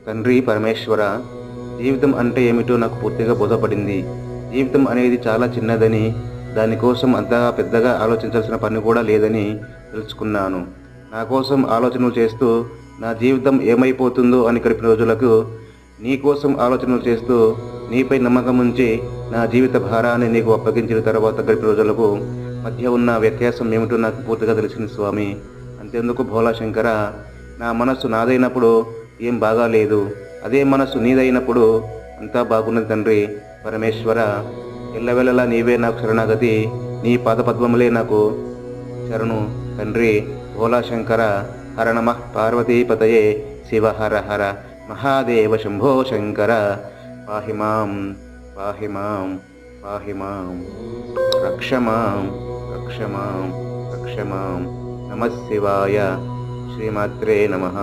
తండ్రి పరమేశ్వర, జీవితం అంటే ఏమిటో నాకు పూర్తిగా బోధపడింది. జీవితం అనేది చాలా చిన్నదని, దానికోసం అంతగా పెద్దగా ఆలోచించాల్సిన పని కూడా లేదని తెలుసుకున్నాను. నా కోసం ఆలోచనలు చేస్తూ నా జీవితం ఏమైపోతుందో అని గడిపిన రోజులకు, నీ కోసం ఆలోచనలు చేస్తూ నీపై నమ్మకం ఉంచి నా జీవిత భారాన్ని నీకు అప్పగించిన తర్వాత గడిపిన రోజులకు మధ్య ఉన్న వ్యత్యాసం ఏమిటో నాకు పూర్తిగా తెలిసింది స్వామి. అంతెందుకు భోలా శంకర, నా మనస్సు నాదైనప్పుడు ఏం బాగాలేదు, అదే మనస్సు నీదైనప్పుడు అంతా బాగున్నది తండ్రి పరమేశ్వర. ఎల్లవెల్లలా నీవే నాకు శరణాగతి, నీ పాదపద్మములే నాకు శరణు తండ్రి భోలా శంకర. హర నమః పార్వతీపతయే శివ హర హర మహాదేవ శంభో శంకర. పాహి మాం పాహి మాం పాహి మాం, రక్ష మాం రక్ష మాం రక్ష మాం. నమః శివాయ. శ్రీమాత్రే నమః.